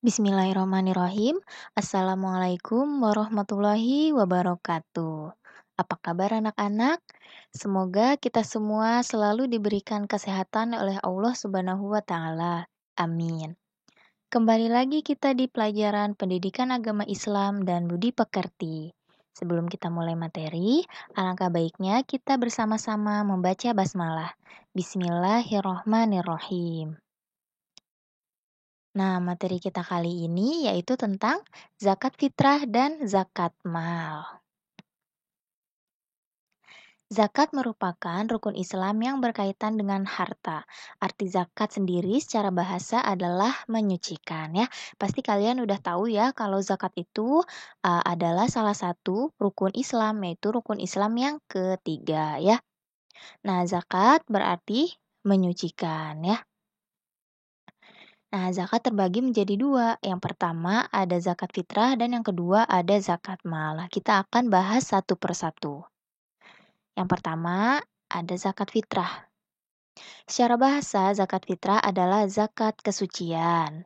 Bismillahirrahmanirrahim. Assalamualaikum warahmatullahi wabarakatuh. Apa kabar anak-anak? Semoga kita semua selalu diberikan kesehatan oleh Allah Subhanahu wa taala. Amin. Kembali lagi kita di pelajaran Pendidikan Agama Islam dan Budi Pekerti. Sebelum kita mulai materi, alangkah baiknya kita bersama-sama membaca basmalah. Bismillahirrahmanirrahim. Nah, materi kita kali ini yaitu tentang zakat fitrah dan zakat mal. Zakat merupakan rukun Islam yang berkaitan dengan harta. Arti zakat sendiri secara bahasa adalah menyucikan ya. Pasti kalian udah tahu ya kalau zakat itu adalah salah satu rukun Islam, yaitu rukun Islam yang ketiga ya. Nah, zakat berarti menyucikan ya. Nah, zakat terbagi menjadi dua. Yang pertama ada zakat fitrah dan yang kedua ada zakat mal. Nah, kita akan bahas satu persatu. Yang pertama ada zakat fitrah. Secara bahasa, zakat fitrah adalah zakat kesucian.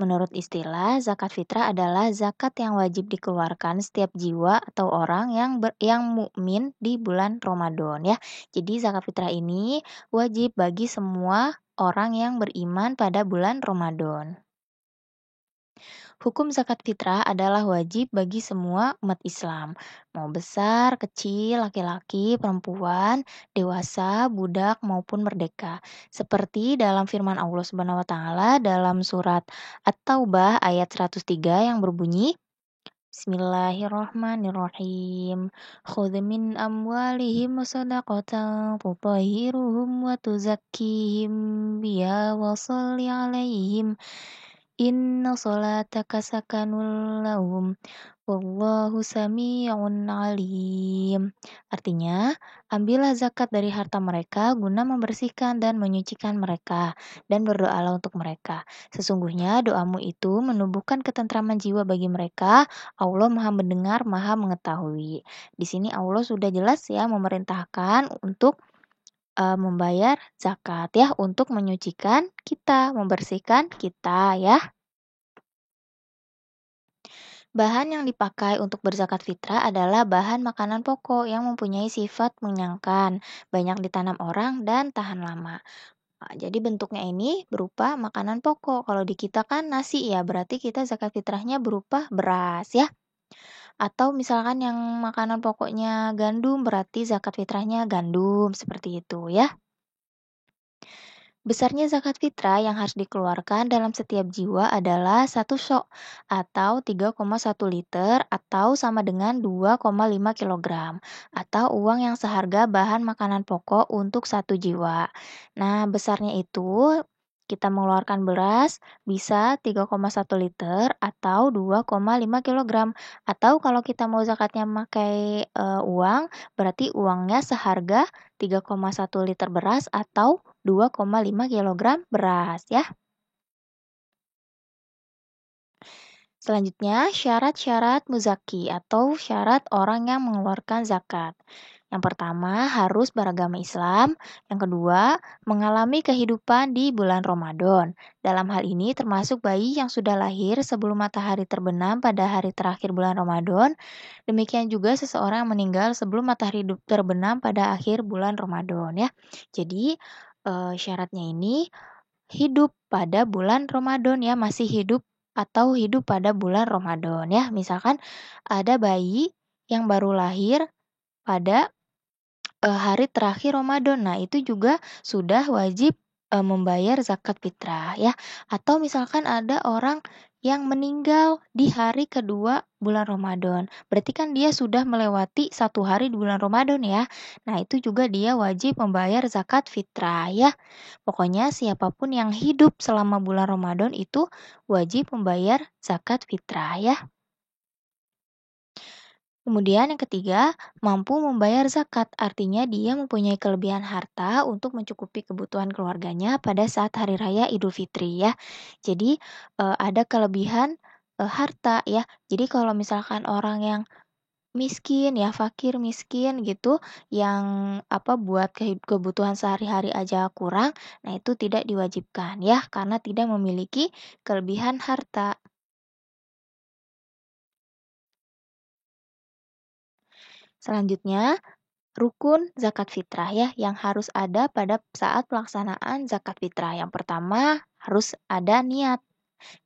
Menurut istilah, zakat fitrah adalah zakat yang wajib dikeluarkan setiap jiwa atau orang yang mukmin di bulan Ramadan ya. Jadi zakat fitrah ini wajib bagi semua orang yang beriman pada bulan Ramadan. Hukum zakat fitrah adalah wajib bagi semua umat Islam, mau besar, kecil, laki-laki, perempuan, dewasa, budak maupun merdeka. Seperti dalam firman Allah Subhanahu wa taala dalam surat At-Taubah ayat 103 yang berbunyi Bismillahirrahmanirrahim. Khudh min amwalihim shadaqatan tutahhiruhum wa tuzakkihim biha wa shalli 'alaihim. Inna sholataka sakanun lahum wallahu sami'un alim. Artinya, ambillah zakat dari harta mereka guna membersihkan dan menyucikan mereka dan berdoalah untuk mereka. Sesungguhnya doamu itu menumbuhkan ketentraman jiwa bagi mereka. Allah Maha mendengar, Maha mengetahui. Di sini Allah sudah jelas ya memerintahkan untuk membayar zakat ya untuk menyucikan kita, membersihkan kita ya. Bahan yang dipakai untuk berzakat fitrah adalah bahan makanan pokok yang mempunyai sifat mengenyangkan, banyak ditanam orang dan tahan lama. Nah, jadi bentuknya ini berupa makanan pokok. Kalau di kita kan nasi ya, berarti kita zakat fitrahnya berupa beras ya. Atau misalkan yang makanan pokoknya gandum, berarti zakat fitrahnya gandum, seperti itu ya. Besarnya zakat fitrah yang harus dikeluarkan dalam setiap jiwa adalah 1 sok atau 3,1 liter atau sama dengan 2,5 kilogram atau uang yang seharga bahan makanan pokok untuk 1 jiwa. Nah, besarnya itu kita mengeluarkan beras bisa 3,1 liter atau 2,5 kilogram. Atau kalau kita mau zakatnya pakai uang, berarti uangnya seharga 3,1 liter beras atau 2,5 kilogram beras ya. Selanjutnya, syarat-syarat muzaki atau syarat orang yang mengeluarkan zakat. Yang pertama, harus beragama Islam. Yang kedua, mengalami kehidupan di bulan Ramadan. Dalam hal ini termasuk bayi yang sudah lahir sebelum matahari terbenam pada hari terakhir bulan Ramadan. Demikian juga seseorang yang meninggal sebelum matahari terbenam pada akhir bulan Ramadan ya. Jadi, syaratnya ini hidup pada bulan Ramadan ya, masih hidup atau hidup pada bulan Ramadan ya. Misalkan ada bayi yang baru lahir pada hari terakhir Ramadan. Nah, itu juga sudah wajib membayar zakat fitrah ya. Atau misalkan ada orang yang meninggal di hari kedua bulan Ramadan. Berarti kan dia sudah melewati 1 hari di bulan Ramadan ya. Nah, itu juga dia wajib membayar zakat fitrah ya. Pokoknya siapapun yang hidup selama bulan Ramadan itu wajib membayar zakat fitrah ya. Kemudian yang ketiga, mampu membayar zakat, artinya dia mempunyai kelebihan harta untuk mencukupi kebutuhan keluarganya pada saat hari raya Idul Fitri ya. Jadi ada kelebihan harta ya. Jadi kalau misalkan orang yang miskin ya, fakir miskin gitu, yang buat kebutuhan sehari-hari aja kurang, nah itu tidak diwajibkan ya, karena tidak memiliki kelebihan harta. Selanjutnya, rukun zakat fitrah ya, yang harus ada pada saat pelaksanaan zakat fitrah. Yang pertama, harus ada niat.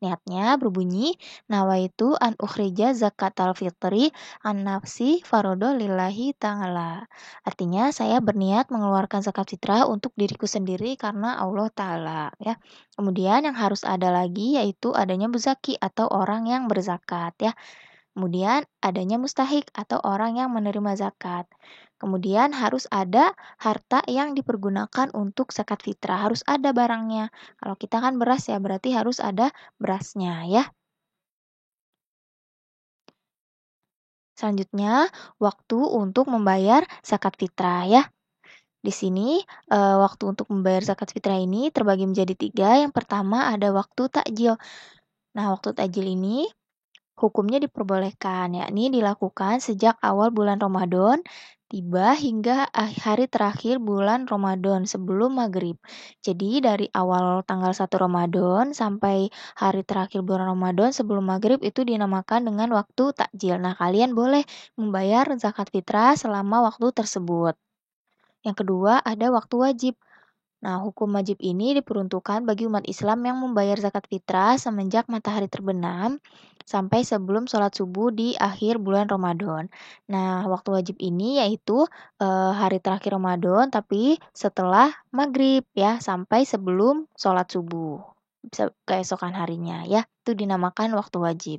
Niatnya berbunyi, nawaitu an ukhrija zakatal fitri an nafsi farodo lillahi ta'ala. Artinya saya berniat mengeluarkan zakat fitrah untuk diriku sendiri karena Allah Ta'ala ya. Kemudian yang harus ada lagi yaitu adanya muzaki atau orang yang berzakat ya. Kemudian adanya mustahik atau orang yang menerima zakat. Kemudian harus ada harta yang dipergunakan untuk zakat fitrah, harus ada barangnya. Kalau kita kan beras ya, berarti harus ada berasnya ya. Selanjutnya, waktu untuk membayar zakat fitrah ya. Di sini waktu untuk membayar zakat fitrah ini terbagi menjadi tiga. Yang pertama ada waktu takjil. Nah, waktu takjil ini hukumnya diperbolehkan, yakni dilakukan sejak awal bulan Ramadan tiba hingga hari terakhir bulan Ramadan sebelum maghrib. Jadi dari awal tanggal 1 Ramadan sampai hari terakhir bulan Ramadan sebelum maghrib itu dinamakan dengan waktu takjil. Nah, kalian boleh membayar zakat fitrah selama waktu tersebut. Yang kedua ada waktu wajib. Nah, hukum wajib ini diperuntukkan bagi umat Islam yang membayar zakat fitrah semenjak matahari terbenam sampai sebelum sholat subuh di akhir bulan Ramadan. Nah, waktu wajib ini yaitu hari terakhir Ramadan, tapi setelah maghrib ya, sampai sebelum sholat subuh. Keesokan harinya ya, itu dinamakan waktu wajib.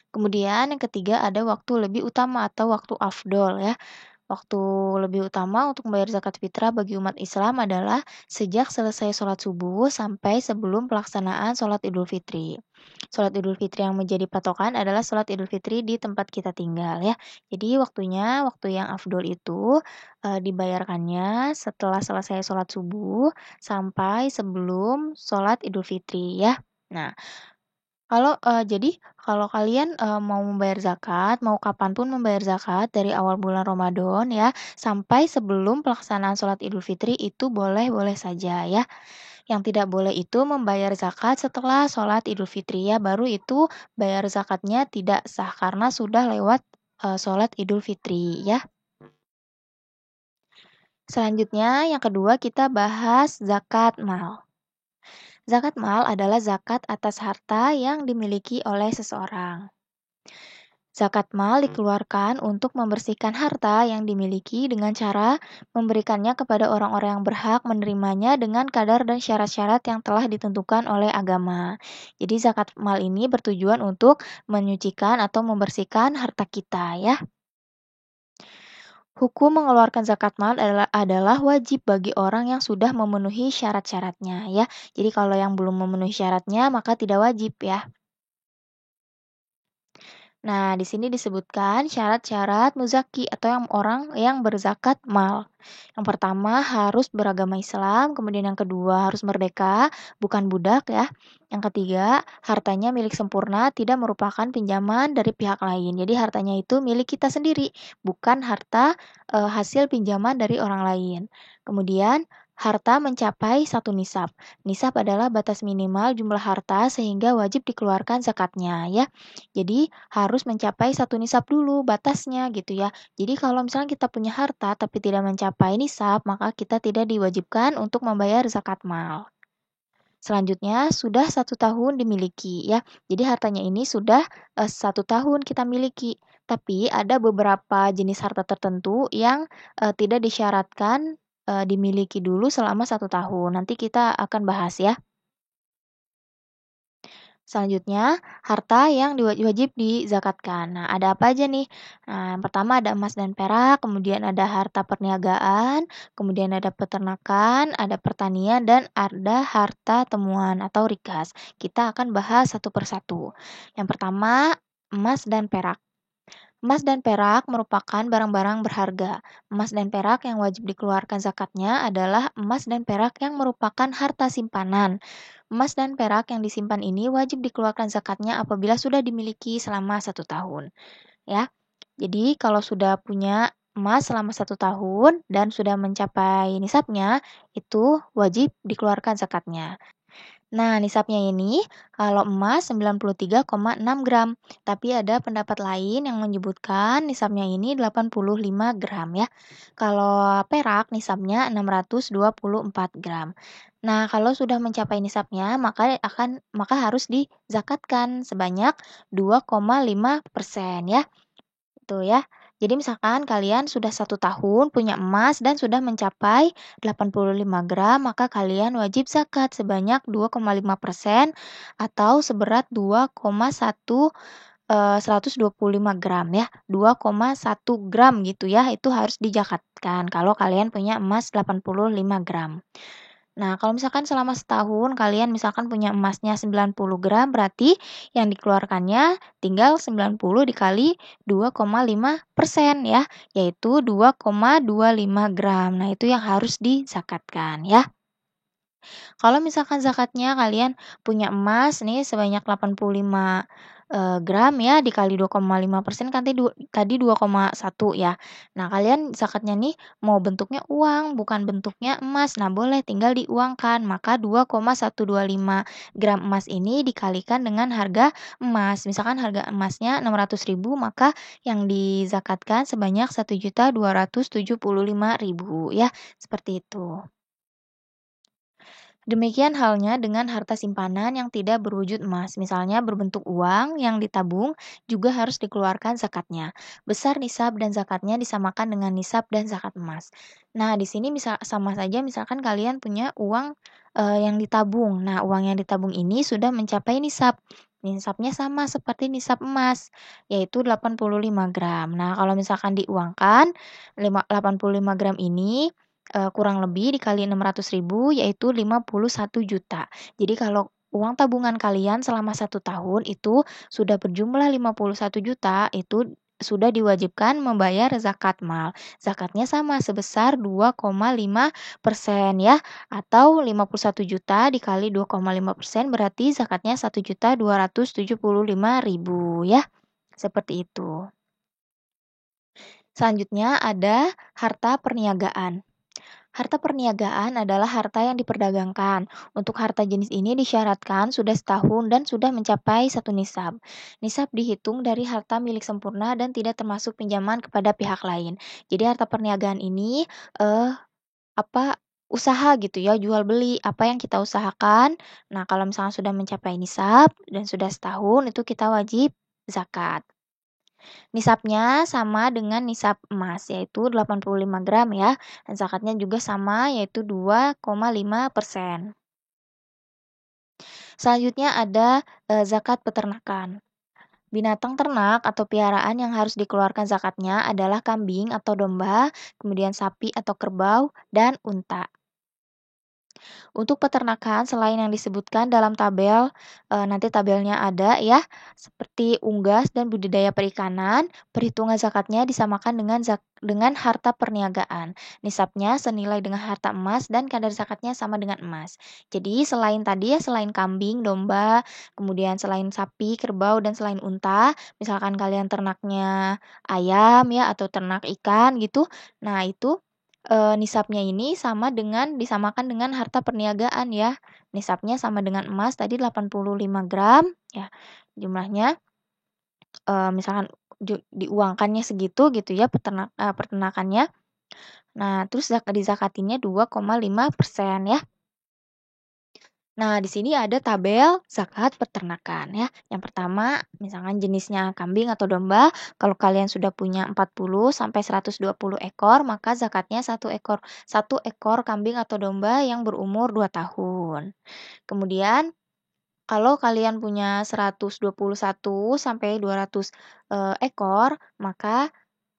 Kemudian yang ketiga ada waktu lebih utama atau waktu afdol ya. Waktu lebih utama untuk membayar zakat fitrah bagi umat Islam adalah sejak selesai sholat subuh sampai sebelum pelaksanaan sholat Idul Fitri. Sholat Idul Fitri yang menjadi patokan adalah sholat Idul Fitri di tempat kita tinggal ya. Jadi waktunya, waktu yang afdol itu dibayarkannya setelah selesai sholat subuh sampai sebelum sholat Idul Fitri ya. Nah, kalau kalian, mau membayar zakat, mau kapan pun membayar zakat dari awal bulan Ramadan ya, sampai sebelum pelaksanaan sholat Idul Fitri itu boleh-boleh saja ya. Yang tidak boleh itu membayar zakat setelah sholat Idul Fitri ya, baru itu bayar zakatnya tidak sah karena sudah lewat, sholat Idul Fitri ya. Selanjutnya yang kedua kita bahas zakat mal. Zakat mal adalah zakat atas harta yang dimiliki oleh seseorang. Zakat mal dikeluarkan untuk membersihkan harta yang dimiliki dengan cara memberikannya kepada orang-orang yang berhak menerimanya dengan kadar dan syarat-syarat yang telah ditentukan oleh agama. Jadi zakat mal ini bertujuan untuk menyucikan atau membersihkan harta kita ya. Hukum mengeluarkan zakat mal adalah wajib bagi orang yang sudah memenuhi syarat-syaratnya ya. Jadi kalau yang belum memenuhi syaratnya maka tidak wajib ya. Nah, di sini disebutkan syarat-syarat muzaki atau yang orang yang berzakat mal. Yang pertama harus beragama Islam, kemudian yang kedua harus merdeka, bukan budak ya. Yang ketiga, hartanya milik sempurna, tidak merupakan pinjaman dari pihak lain. Jadi hartanya itu milik kita sendiri, bukan harta hasil pinjaman dari orang lain. Kemudian harta mencapai satu nisab. Nisab adalah batas minimal jumlah harta sehingga wajib dikeluarkan zakatnya ya. Jadi harus mencapai satu nisab dulu batasnya gitu ya. Jadi kalau misalnya kita punya harta tapi tidak mencapai nisab, maka kita tidak diwajibkan untuk membayar zakat mal. Selanjutnya sudah 1 tahun dimiliki ya. Jadi hartanya ini sudah 1 tahun kita miliki. Tapi ada beberapa jenis harta tertentu yang tidak disyaratkan dimiliki dulu selama 1 tahun. Nanti kita akan bahas ya. Selanjutnya, harta yang wajib dizakatkan. Nah, ada apa aja nih? Nah, yang pertama ada emas dan perak, kemudian ada harta perniagaan, kemudian ada peternakan, ada pertanian, dan ada harta temuan atau rikas. Kita akan bahas satu persatu. Yang pertama, emas dan perak. Emas dan perak merupakan barang-barang berharga. Emas dan perak yang wajib dikeluarkan zakatnya adalah emas dan perak yang merupakan harta simpanan. Emas dan perak yang disimpan ini wajib dikeluarkan zakatnya apabila sudah dimiliki selama 1 tahun. Ya, Jadi kalau sudah punya emas selama 1 tahun dan sudah mencapai nisabnya, itu wajib dikeluarkan zakatnya. Nah, nisabnya ini kalau emas 93,6 gram, tapi ada pendapat lain yang menyebutkan nisabnya ini 85 gram ya. Kalau perak nisabnya 624 gram. Nah, kalau sudah mencapai nisabnya, maka harus dizakatkan sebanyak 2,5% ya. Itu ya. Jadi misalkan kalian sudah 1 tahun punya emas dan sudah mencapai 85 gram, maka kalian wajib zakat sebanyak 2,5% atau seberat 125 gram ya, 2,1 gram gitu ya, itu harus dizakatkan kalau kalian punya emas 85 gram. Nah, kalau misalkan selama setahun kalian misalkan punya emasnya 90 gram, berarti yang dikeluarkannya tinggal 90 dikali 2,5% ya, yaitu 2,25 gram. Nah, itu yang harus dizakatkan ya. Kalau misalkan zakatnya kalian punya emas nih sebanyak 85, gram ya dikali 2,5% kan tadi 2,1 ya. Nah kalian zakatnya nih mau bentuknya uang bukan bentuknya emas, nah boleh tinggal diuangkan. Maka 2,125 gram emas ini dikalikan dengan harga emas. Misalkan harga emasnya 600.000 maka yang dizakatkan sebanyak 1.275.000 ya, seperti itu. Demikian halnya dengan harta simpanan yang tidak berwujud emas, misalnya berbentuk uang yang ditabung juga harus dikeluarkan zakatnya. Besar nisab dan zakatnya disamakan dengan nisab dan zakat emas. Nah, di sini bisa sama saja misalkan kalian punya uang yang ditabung. Nah, uang yang ditabung ini sudah mencapai nisab. Nisabnya sama seperti nisab emas, yaitu 85 gram. Nah, kalau misalkan diuangkan 85 gram ini kurang lebih dikali 600.000 yaitu 51 juta. Jadi kalau uang tabungan kalian selama 1 tahun itu sudah berjumlah 51 juta, itu sudah diwajibkan membayar zakat mal. Zakatnya sama sebesar 2,5% ya, atau 51 juta dikali 2,5% berarti zakatnya 1.275.000 ya, seperti itu. Selanjutnya ada harta perniagaan. Harta perniagaan adalah harta yang diperdagangkan. Untuk harta jenis ini disyaratkan sudah setahun dan sudah mencapai 1 nisab. Nisab dihitung dari harta milik sempurna dan tidak termasuk pinjaman kepada pihak lain. Jadi harta perniagaan ini eh apa usaha gitu ya, jual beli apa yang kita usahakan. Nah, kalau misalnya sudah mencapai nisab dan sudah setahun itu kita wajib zakat. Nisabnya sama dengan nisab emas, yaitu 85 gram ya, dan zakatnya juga sama, yaitu 2,5%. Selanjutnya ada zakat peternakan. Binatang ternak atau piaraan yang harus dikeluarkan zakatnya adalah kambing atau domba, kemudian sapi atau kerbau, dan unta. Untuk peternakan selain yang disebutkan dalam tabel, nanti tabelnya ada ya, seperti unggas dan budidaya perikanan, perhitungan zakatnya disamakan dengan harta perniagaan. Nisabnya senilai dengan harta emas dan kadar zakatnya sama dengan emas. Jadi selain tadi ya, selain kambing, domba, kemudian selain sapi, kerbau, dan selain unta, misalkan kalian ternaknya ayam ya atau ternak ikan gitu, nah itu nisabnya ini disamakan dengan harta perniagaan ya. Nisabnya sama dengan emas tadi 85 gram ya, jumlahnya, misalkan diuangkannya segitu gitu ya peternakannya. Nah terus dizakatinnya 2,5% ya. Nah, di sini ada tabel zakat peternakan ya. Yang pertama, misalkan jenisnya kambing atau domba, kalau kalian sudah punya 40 sampai 120 ekor, maka zakatnya satu ekor kambing atau domba yang berumur 2 tahun. Kemudian, kalau kalian punya 121 sampai 200 ekor, maka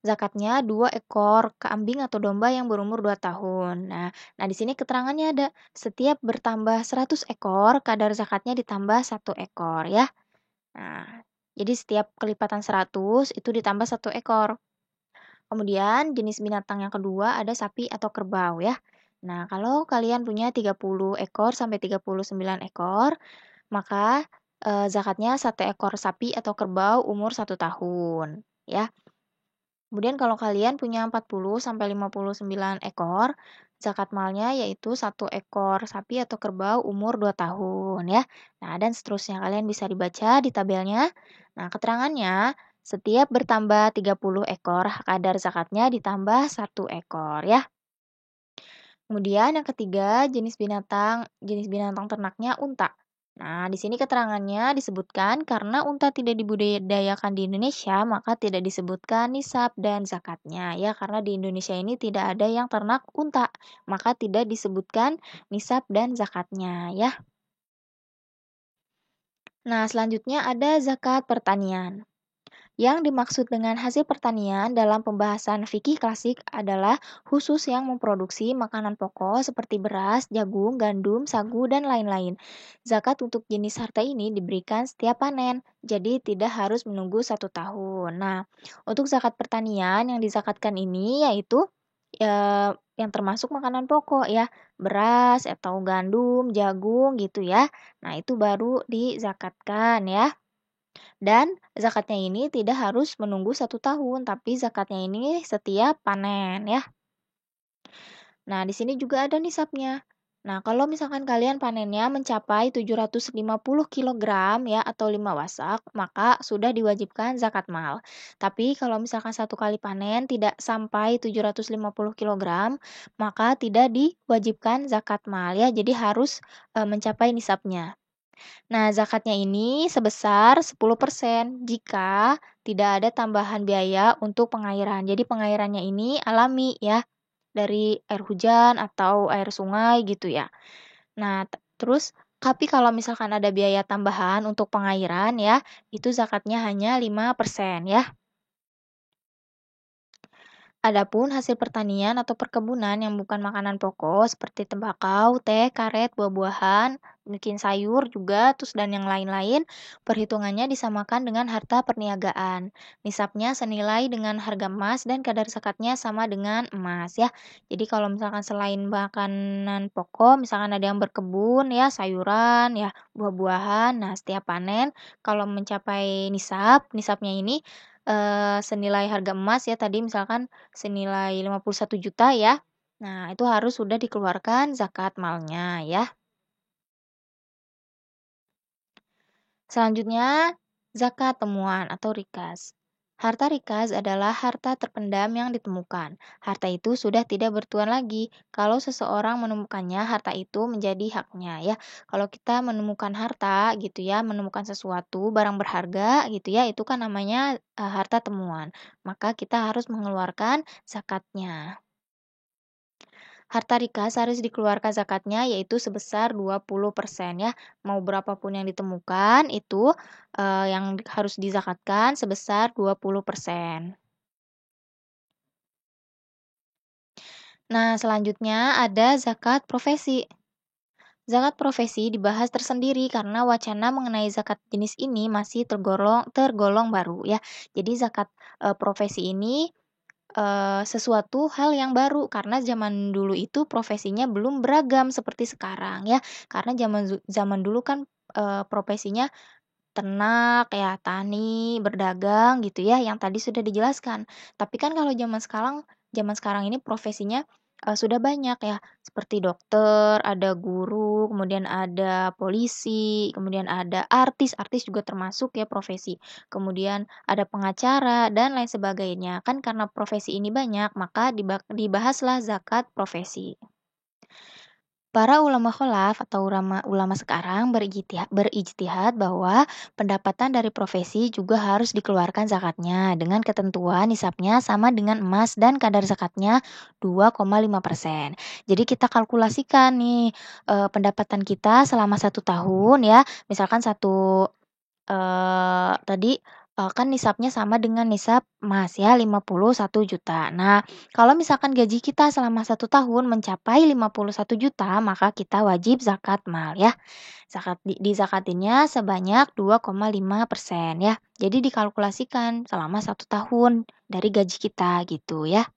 zakatnya 2 ekor kambing atau domba yang berumur 2 tahun. Nah di sini keterangannya ada, setiap bertambah 100 ekor, kadar zakatnya ditambah 1 ekor ya. Nah, jadi setiap kelipatan 100 itu ditambah 1 ekor. Kemudian jenis binatang yang kedua ada sapi atau kerbau ya. Nah, kalau kalian punya 30 ekor sampai 39 ekor, maka zakatnya 1 ekor sapi atau kerbau umur 1 tahun ya. Kemudian kalau kalian punya 40 sampai 59 ekor, zakat malnya yaitu satu ekor sapi atau kerbau umur 2 tahun ya. Nah, dan seterusnya kalian bisa dibaca di tabelnya. Nah, keterangannya setiap bertambah 30 ekor, kadar zakatnya ditambah satu ekor ya. Kemudian yang ketiga, jenis binatang ternaknya unta. Nah, di sini keterangannya disebutkan karena unta tidak dibudidayakan di Indonesia, maka tidak disebutkan nisab dan zakatnya ya, karena di Indonesia ini tidak ada yang ternak unta, maka tidak disebutkan nisab dan zakatnya ya. Nah, selanjutnya ada zakat pertanian. Yang dimaksud dengan hasil pertanian dalam pembahasan fikih klasik adalah khusus yang memproduksi makanan pokok seperti beras, jagung, gandum, sagu, dan lain-lain. Zakat untuk jenis harta ini diberikan setiap panen, jadi tidak harus menunggu 1 tahun. Nah, untuk zakat pertanian yang dizakatkan ini yaitu yang termasuk makanan pokok ya, beras atau gandum, jagung gitu ya. Nah, itu baru dizakatkan ya. Dan zakatnya ini tidak harus menunggu 1 tahun, tapi zakatnya ini setiap panen ya. Nah, di sini juga ada nisabnya. Nah, kalau misalkan kalian panennya mencapai 750 kilogram ya atau 5 wasak, maka sudah diwajibkan zakat mal. Tapi kalau misalkan satu kali panen tidak sampai 750 kilogram, maka tidak diwajibkan zakat mal ya. Jadi harus mencapai nisabnya. Nah, zakatnya ini sebesar 10% jika tidak ada tambahan biaya untuk pengairan. Jadi pengairannya ini alami ya, dari air hujan atau air sungai gitu ya. Nah, terus tapi kalau misalkan ada biaya tambahan untuk pengairan ya, itu zakatnya hanya 5% ya. Adapun hasil pertanian atau perkebunan yang bukan makanan pokok seperti tembakau, teh, karet, buah-buahan, mungkin sayur juga, terus dan yang lain-lain, perhitungannya disamakan dengan harta perniagaan. Nisabnya senilai dengan harga emas dan kadar zakatnya sama dengan emas ya. Jadi kalau misalkan selain makanan pokok, misalkan ada yang berkebun ya, sayuran ya, buah-buahan, nah setiap panen kalau mencapai nisabnya ini senilai harga emas ya tadi misalkan senilai 51 juta ya. Nah, itu harus sudah dikeluarkan zakat malnya ya. Selanjutnya, zakat temuan atau rikas. Harta rikas adalah harta terpendam yang ditemukan. Harta itu sudah tidak bertuan lagi. Kalau seseorang menemukannya, harta itu menjadi haknya ya. Kalau kita menemukan harta gitu ya, menemukan sesuatu barang berharga gitu ya, itu kan namanya harta temuan. Maka kita harus mengeluarkan zakatnya. Harta rikas harus dikeluarkan zakatnya yaitu sebesar 20% ya. Mau berapapun yang ditemukan itu yang harus dizakatkan sebesar 20%. Nah, selanjutnya ada zakat profesi. Zakat profesi dibahas tersendiri karena wacana mengenai zakat jenis ini masih tergolong baru ya. Jadi zakat profesi ini sesuatu hal yang baru karena zaman dulu itu profesinya belum beragam seperti sekarang ya. Karena zaman dulu kan, profesinya ternak ya, tani, berdagang gitu ya, yang tadi sudah dijelaskan. Tapi kan kalau zaman sekarang ini profesinya, sudah banyak ya, seperti dokter, ada guru, kemudian ada polisi, kemudian ada artis, artis juga termasuk ya profesi. Kemudian ada pengacara dan lain sebagainya. Kan karena profesi ini banyak, maka dibahaslah zakat profesi. Para ulama kholaf atau ulama ulama sekarang berijtihad bahwa pendapatan dari profesi juga harus dikeluarkan zakatnya dengan ketentuan nisabnya sama dengan emas dan kadar zakatnya 2,5%. Jadi kita kalkulasikan nih pendapatan kita selama 1 tahun ya, misalkan tadi, kan nisabnya sama dengan nisab emas ya, 51 juta. Nah, kalau misalkan gaji kita selama 1 tahun mencapai 51 juta, maka kita wajib zakat mal ya. Dizakatinnya sebanyak 2,5% ya. Jadi dikalkulasikan selama 1 tahun dari gaji kita gitu ya.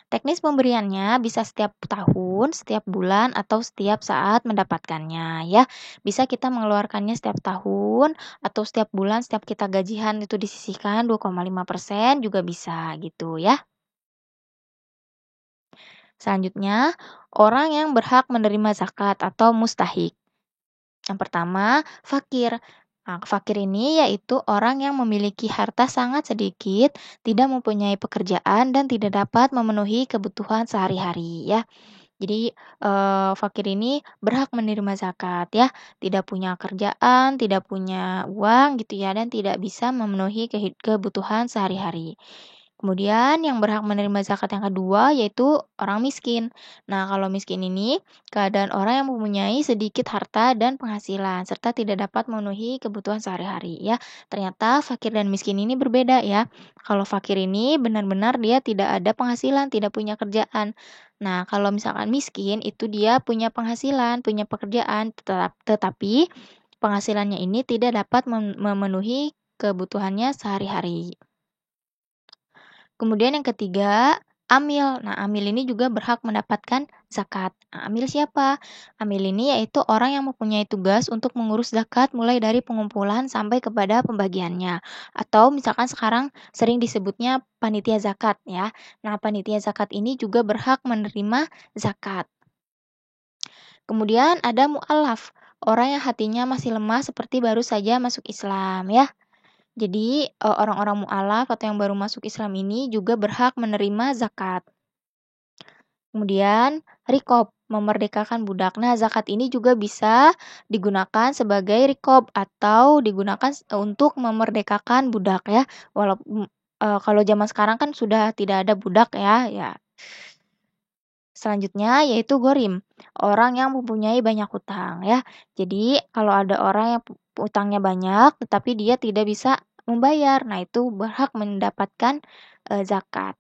Teknis pemberiannya bisa setiap tahun, setiap bulan, atau setiap saat mendapatkannya ya. Bisa kita mengeluarkannya setiap tahun atau setiap bulan, setiap kita gajian itu disisihkan 2,5% juga bisa gitu ya. Selanjutnya, orang yang berhak menerima zakat atau mustahik. Yang pertama, fakir. Nah, fakir ini yaitu orang yang memiliki harta sangat sedikit, tidak mempunyai pekerjaan, dan tidak dapat memenuhi kebutuhan sehari-hari ya. Jadi, fakir ini berhak menerima zakat ya, tidak punya kerjaan, tidak punya uang gitu ya, dan tidak bisa memenuhi kebutuhan sehari-hari. Kemudian yang berhak menerima zakat yang kedua yaitu orang miskin. Nah, kalau miskin ini keadaan orang yang mempunyai sedikit harta dan penghasilan serta tidak dapat memenuhi kebutuhan sehari-hari ya. Ternyata fakir dan miskin ini berbeda ya. Kalau fakir ini benar-benar dia tidak ada penghasilan, tidak punya kerjaan. Nah, kalau misalkan miskin itu dia punya penghasilan, punya pekerjaan, tetapi penghasilannya ini tidak dapat memenuhi kebutuhannya sehari-hari. Kemudian yang ketiga, amil. Nah, amil ini juga berhak mendapatkan zakat. Nah, amil siapa? Amil ini yaitu orang yang mempunyai tugas untuk mengurus zakat mulai dari pengumpulan sampai kepada pembagiannya. Atau misalkan sekarang sering disebutnya panitia zakat ya. Nah, panitia zakat ini juga berhak menerima zakat. Kemudian ada mu'alaf, orang yang hatinya masih lemah seperti baru saja masuk Islam ya. Jadi, orang-orang mu'alaf atau yang baru masuk Islam ini juga berhak menerima zakat. Kemudian, rikob, memerdekakan budak. Nah, zakat ini juga bisa digunakan sebagai rikob atau digunakan untuk memerdekakan budak ya. Walaupun kalau zaman sekarang kan sudah tidak ada budak ya, ya. Selanjutnya yaitu gorim, orang yang mempunyai banyak hutang ya. Jadi kalau ada orang yang utangnya banyak tetapi dia tidak bisa membayar, nah itu berhak mendapatkan zakat.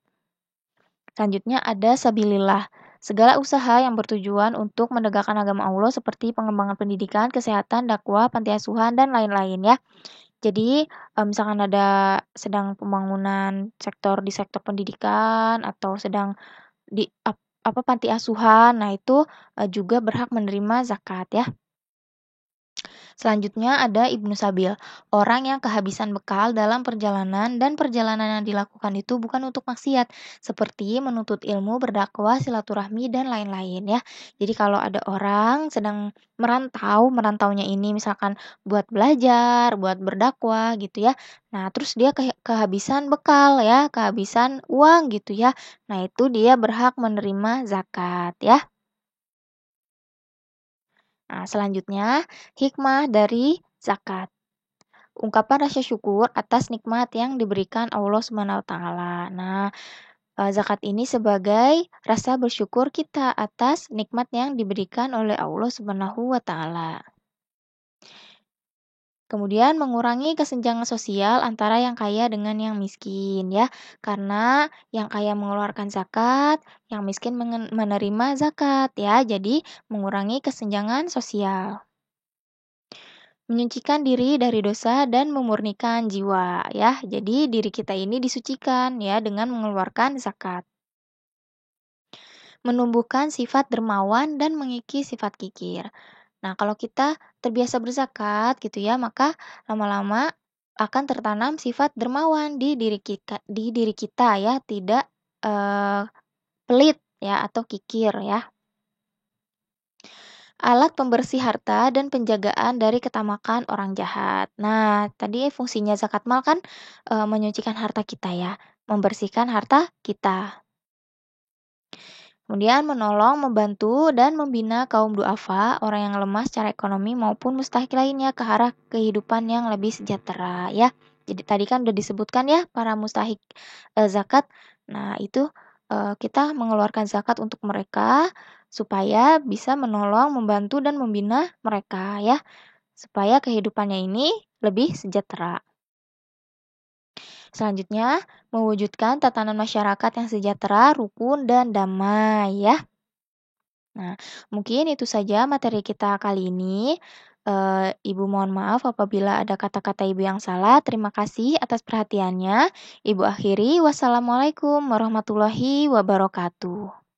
Selanjutnya ada sabilillah, segala usaha yang bertujuan untuk menegakkan agama Allah seperti pengembangan pendidikan, kesehatan, dakwah, panti asuhan dan lain-lain ya. Jadi, misalkan ada sedang pembangunan di sektor pendidikan atau sedang di panti asuhan, nah itu, juga berhak menerima zakat ya. Selanjutnya ada Ibnu Sabil, orang yang kehabisan bekal dalam perjalanan dan perjalanan yang dilakukan itu bukan untuk maksiat, seperti menuntut ilmu, berdakwah, silaturahmi, dan lain-lain ya. Jadi kalau ada orang sedang merantaunya ini misalkan buat belajar, buat berdakwah gitu ya. Nah, terus dia kehabisan bekal ya, kehabisan uang gitu ya. Nah, itu dia berhak menerima zakat ya. Nah, selanjutnya hikmah dari zakat. Ungkapan rasa syukur atas nikmat yang diberikan Allah Subhanahu wa taala. Nah, zakat ini sebagai rasa bersyukur kita atas nikmat yang diberikan oleh Allah Subhanahu wa taala. Kemudian mengurangi kesenjangan sosial antara yang kaya dengan yang miskin ya. Karena yang kaya mengeluarkan zakat, yang miskin menerima zakat ya. Jadi mengurangi kesenjangan sosial. Menyucikan diri dari dosa dan memurnikan jiwa ya. Jadi diri kita ini disucikan ya dengan mengeluarkan zakat. Menumbuhkan sifat dermawan dan mengikis sifat kikir. Nah, kalau kita terbiasa berzakat gitu ya, maka lama-lama akan tertanam sifat dermawan di diri kita ya, tidak eh, pelit ya atau kikir ya. Alat pembersih harta dan penjagaan dari ketamakan orang jahat. Nah, tadi fungsinya zakat mal kan menyucikan harta kita ya, membersihkan harta kita. Kemudian menolong, membantu, dan membina kaum duafa, orang yang lemah secara ekonomi maupun mustahik lainnya ke arah kehidupan yang lebih sejahtera ya. Jadi tadi kan udah disebutkan ya para mustahik zakat. Nah, itu kita mengeluarkan zakat untuk mereka supaya bisa menolong, membantu dan membina mereka ya. Supaya kehidupannya ini lebih sejahtera. Selanjutnya, mewujudkan tatanan masyarakat yang sejahtera, rukun, dan damai ya. Nah, mungkin itu saja materi kita kali ini. Ibu mohon maaf apabila ada kata-kata Ibu yang salah. Terima kasih atas perhatiannya. Ibu akhiri, wassalamualaikum warahmatullahi wabarakatuh.